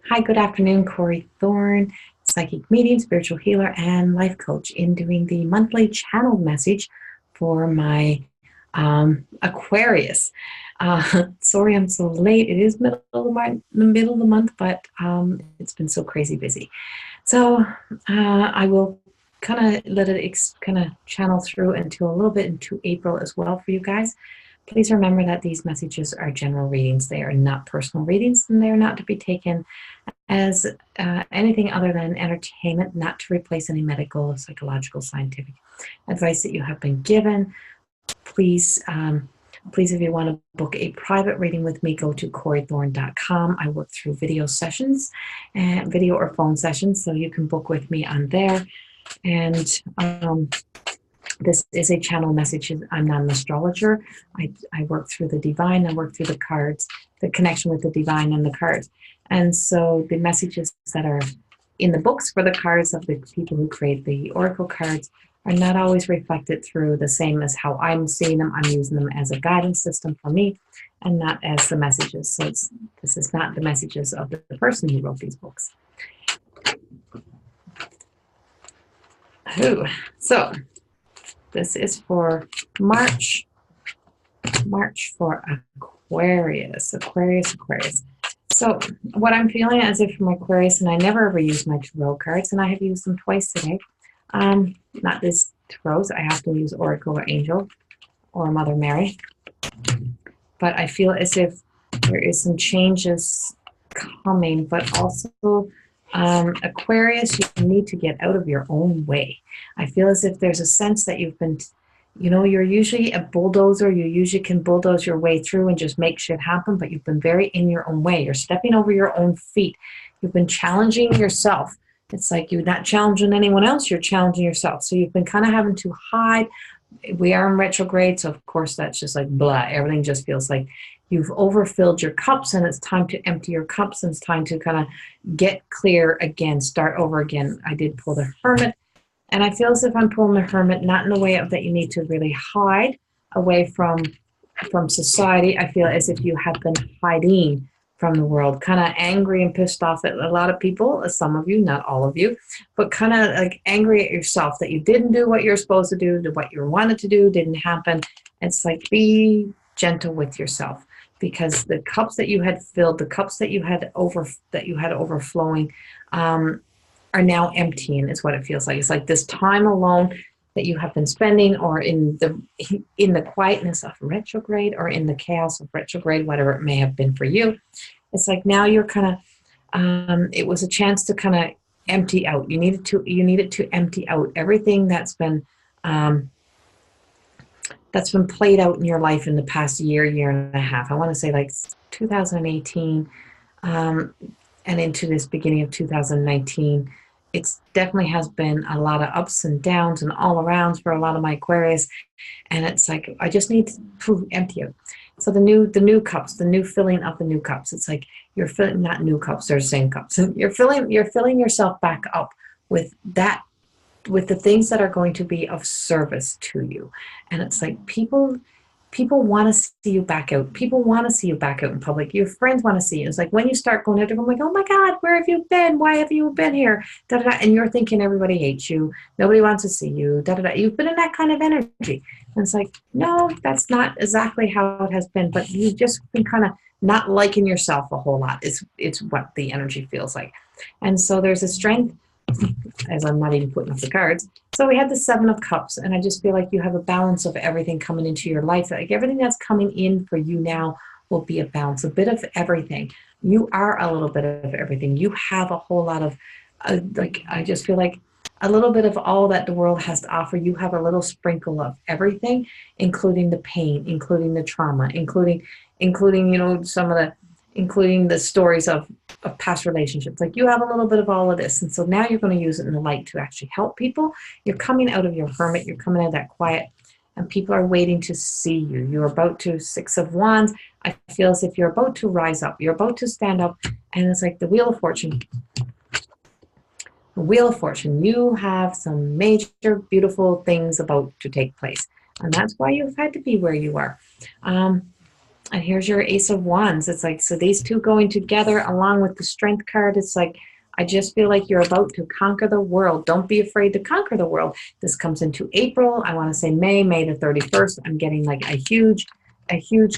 Hi, good afternoon. Corey Thorne, psychic medium, spiritual healer, and life coach, in doing the monthly channeled message for my Aquarius. Sorry I'm so late. It is middle of the month, but it's been so crazy busy. So I will kind of let it kind of channel through until a little bit into April as well for you guys. Please remember that these messages are general readings. They are not personal readings, and they're not to be taken as anything other than entertainment, not to replace any medical, psychological, scientific advice that you have been given. Please, if you want to book a private reading with me, go to CoreyThorne.com. I work through video sessions, and video or phone sessions, so you can book with me on there. And this is a channel message. I'm not an astrologer. I work through the divine. I work through the cards, the connection with the divine and the cards. And so the messages that are in the books for the cards of the people who create the oracle cards are not always reflected through the same as how I'm seeing them. I'm using them as a guidance system for me and not as the messages. So this is not the messages of the person who wrote these books. So this is for March for Aquarius. So what I'm feeling as if from Aquarius, and I never ever use my tarot cards, and I have used them twice today. Not this tarots. I have to use Oracle or Angel or Mother Mary. But I feel as if there is some changes coming, but also Aquarius, you need to get out of your own way. I feel as if there's a sense that you've been, you're usually a bulldozer. You usually can bulldoze your way through and just make shit happen, but you've been very in your own way. You're stepping over your own feet. You've been challenging yourself. It's like you're not challenging anyone else, you're challenging yourself. So you've been kind of having to hide. We are in retrograde, so of course that's just like blah. Everything just feels like you've overfilled your cups, and it's time to empty your cups, and it's time to kind of get clear again, start over again. I did pull the Hermit, and I feel as if I'm pulling the Hermit not in a way of that you need to really hide away from society. I feel as if you have been hiding from the world, kind of angry and pissed off at a lot of people, some of you, not all of you, but kind of like angry at yourself that you didn't do what you're supposed to do, what you wanted to do didn't happen. It's like, be gentle with yourself, because the cups that you had filled, the cups that you had overflowing, are now emptying, is what it feels like. It's like this time alone that you have been spending, or in the quietness of retrograde, or in the chaos of retrograde, whatever it may have been for you. It's like now you're kind of, it was a chance to kind of empty out. You needed to empty out everything that's been played out in your life in the past year and a half. I want to say like 2018 and into this beginning of 2019. It definitely has been a lot of ups and downs and all arounds for a lot of my Aquarius. And it's like, I just need to empty out. So the new cups, the new filling of the new cups. It's like you're filling, not new cups, they're the same cups. You're filling yourself back up with the things that are going to be of service to you. And it's like people want to see you back out. People want to see you back out in public. Your friends want to see you. It's like when you start going out, they're going like, oh my God, where have you been? Why have you been here? Da, da, da. And you're thinking everybody hates you. Nobody wants to see you. Da, da, da. You've been in that kind of energy. And it's like, no, that's not exactly how it has been. But you've just been kind of not liking yourself a whole lot. It's what the energy feels like. And so there's a strength, as I'm not even putting up the cards. So we had the Seven of Cups, and I just feel like you have a balance of everything coming into your life. Like everything that's coming in for you now will be a balance, a bit of everything. You are a little bit of everything. You have a whole lot of, I just feel like a little bit of all that the world has to offer. You have a little sprinkle of everything, including the pain, including the trauma, including including the stories of past relationships. Like you have a little bit of all of this. And so now you're going to use it in the light to actually help people. You're coming out of your Hermit. You're coming out of that quiet, and people are waiting to see you. You're about to, Six of Wands. I feel as if you're about to rise up. You're about to stand up. And it's like the Wheel of Fortune. The Wheel of Fortune. You have some major, beautiful things about to take place. And that's why you've had to be where you are. And here's your Ace of Wands. It's like, so these two going together along with the Strength card, it's like, I just feel like you're about to conquer the world. Don't be afraid to conquer the world. This comes into April. I want to say May the 31st. I'm getting like a huge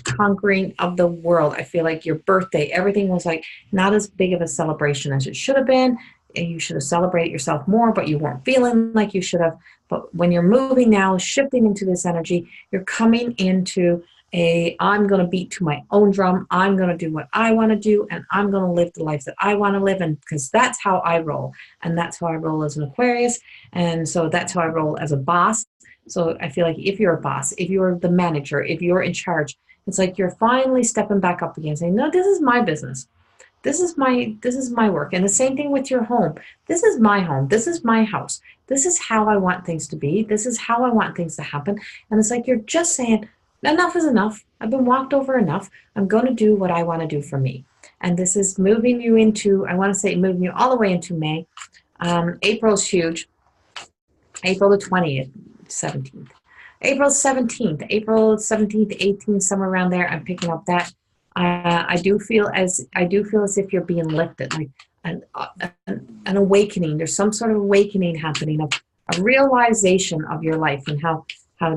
conquering of the world. I feel like your birthday, everything was like not as big of a celebration as it should have been. And you should have celebrated yourself more, but you weren't feeling like you should have. But when you're moving now, shifting into this energy, you're coming into I'm going to beat to my own drum. I'm going to do what I want to do, and I'm going to live the life that I want to live. And because that's how I roll, and that's how I roll as an Aquarius. And so that's how I roll as a boss. So I feel like if you're a boss, if you're the manager, if you're in charge, it's like you're finally stepping back up again, saying, no, this is my business. This is my work. And the same thing with your home. This is my home. This is my house. This is how I want things to be. This is how I want things to happen. And it's like you're just saying, enough is enough. I've been walked over enough. I'm going to do what I want to do for me. And this is moving you into, I want to say moving you all the way into May. April's huge. April the 20th, 17th. April 17th, 18th, somewhere around there. I'm picking up that. I do feel as if you're being lifted, like an awakening. There's some sort of awakening happening, of a realization of your life, and how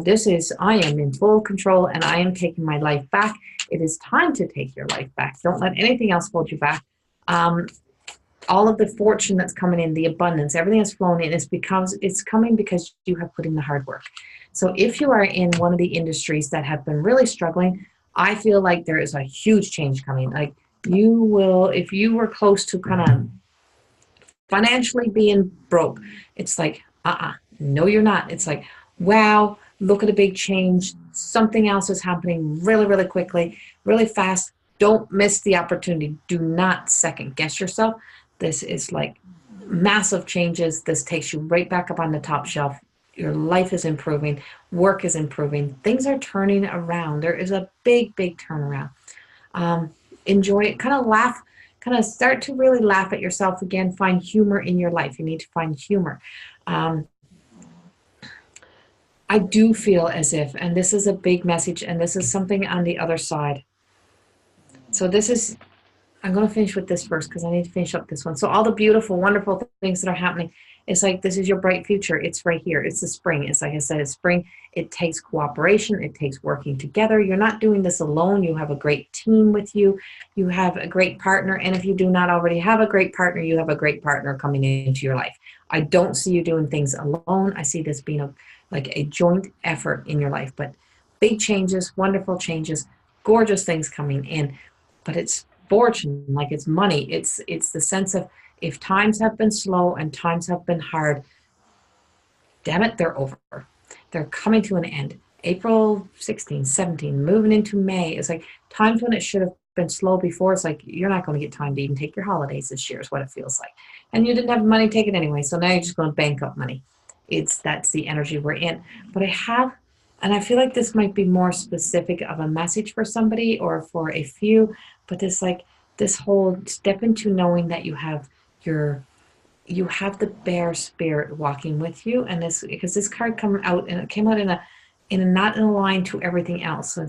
this is, I am in full control and I am taking my life back. It is time to take your life back. Don't let anything else hold you back. All of the fortune that's coming in, the abundance, everything that's flowing in, it's coming because you have put in the hard work. So if you are in one of the industries that have been really struggling, I feel like there is a huge change coming. Like you will, if you were close to kind of financially being broke, it's like, no, you're not. It's like, wow, look at a big change. Something else is happening really, really quickly, really fast. Don't miss the opportunity. Do not second guess yourself. This is like massive changes. This takes you right back up on the top shelf. Your life is improving. Work is improving. Things are turning around. There is a big, big turnaround. Enjoy it. Kind of laugh. Kind of start to really laugh at yourself again. Find humor in your life. You need to find humor. I do feel as if, and this is a big message, and this is something on the other side. So this is, I'm going to finish with this first because I need to finish up this one. So all the beautiful, wonderful things that are happening, it's like this is your bright future. It's right here. It's the spring. It's like I said, it's spring. It takes cooperation. It takes working together. You're not doing this alone. You have a great team with you. You have a great partner. And if you do not already have a great partner, you have a great partner coming into your life. I don't see you doing things alone. I see this being like a joint effort in your life. But big changes, wonderful changes, gorgeous things coming in. But it's fortune, like it's money. It's the sense of, if times have been slow and times have been hard, damn it, they're over. They're coming to an end. April 16, 17, moving into May. It's like times when it should have been slow before. It's like you're not going to get time to even take your holidays this year is what it feels like. And you didn't have money to take it anyway. So now you're just going to bank up money. That's the energy we're in. But I feel like this might be more specific of a message for somebody or for a few, but this whole step into knowing that you have the bear spirit walking with you, and this, because this card came out in a not in a line to everything else. So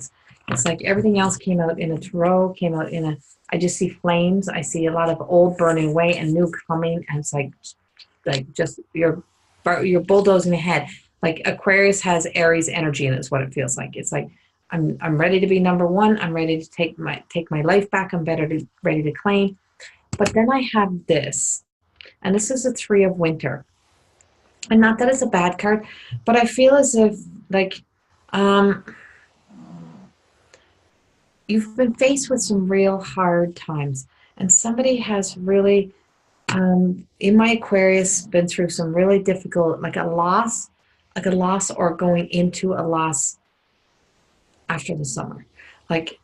it's like everything else came out in a tarot, I just see flames. I see a lot of old burning away and new coming, and it's like just you're bulldozing ahead. Like Aquarius has Aries energy in it, is what it feels like. It's like I'm ready to be number one. I'm ready to take my life back. I'm ready to claim. But then I have this, and this is a 3 of Winter. And not that it's a bad card, but I feel as if you've been faced with some real hard times, and somebody has really, in my Aquarius, been through some really difficult, like a loss or going into a loss after the summer. Like,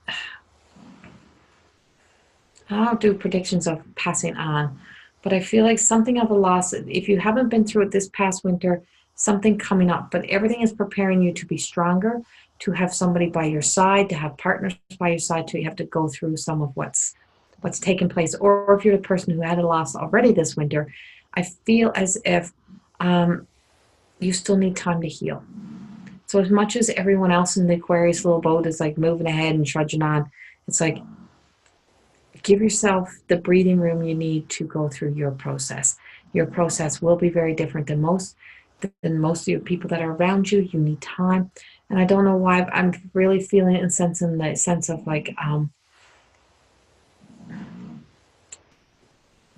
I don't do predictions of passing on, but I feel like something of a loss. If you haven't been through it this past winter, something coming up, but everything is preparing you to be stronger, to have somebody by your side, to have partners by your side, to you have to go through some of what's taken place. Or if you're the person who had a loss already this winter, I feel as if you still need time to heal. So as much as everyone else in the Aquarius little boat is like moving ahead and trudging on, it's like give yourself the breathing room you need to go through your process. Your process will be very different than most of your people that are around you. You need time. And I don't know why I'm really feeling it and sensing the sense of like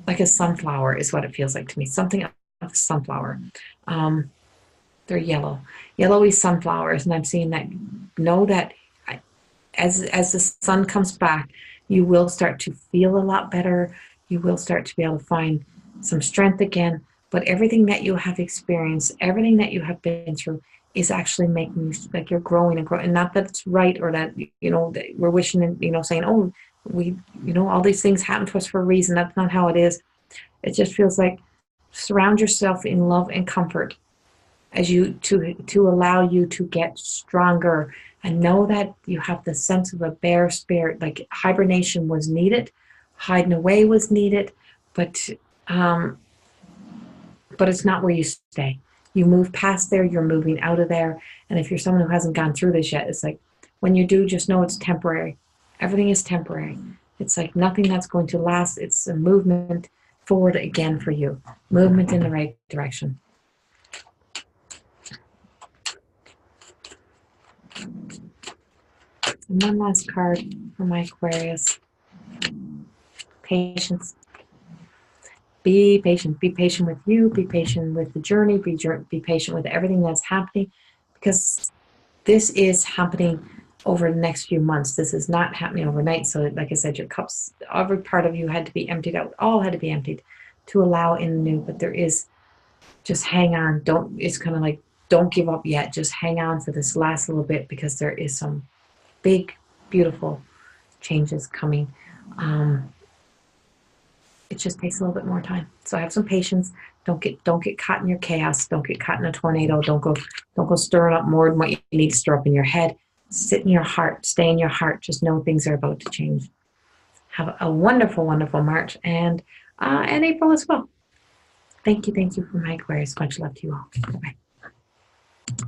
a sunflower is what it feels like to me. Something of a sunflower. They're yellow, yellowy sunflowers, and I'm seeing that. Know that as the sun comes back, you will start to feel a lot better. You will start to be able to find some strength again. But everything that you have experienced, everything that you have been through, is actually making you like you're growing and growing. And not that it's right or that that we're wishing and saying, oh, we all these things happen to us for a reason. That's not how it is. It just feels like surround yourself in love and comfort as you to allow you to get stronger, and know that you have the sense of a bear spirit. Like hibernation was needed, hiding away was needed, but it's not where you stay. You move past there, you're moving out of there. And if you're someone who hasn't gone through this yet, it's like when you do, just know it's temporary. Everything is temporary. It's like nothing that's going to last. It's a movement forward again for you, movement in the right direction. And one last card for my Aquarius. Patience. Be patient. Be patient with you. Be patient with the journey. Be patient with everything that's happening, because this is happening over the next few months. This is not happening overnight. So like I said, your cups, every part of you had to be emptied out. All had to be emptied to allow in the new. But there is, just hang on. It's kind of like, don't give up yet. Just hang on for this last little bit, because there is some big, beautiful changes coming. It just takes a little bit more time. So have some patience. Don't get caught in your chaos. Don't get caught in a tornado. Don't go stirring up more than what you need to stir up in your head. Sit in your heart. Stay in your heart. Just know things are about to change. Have a wonderful, wonderful March and April as well. Thank you for my Aquarius. Much love to you all. Bye-bye.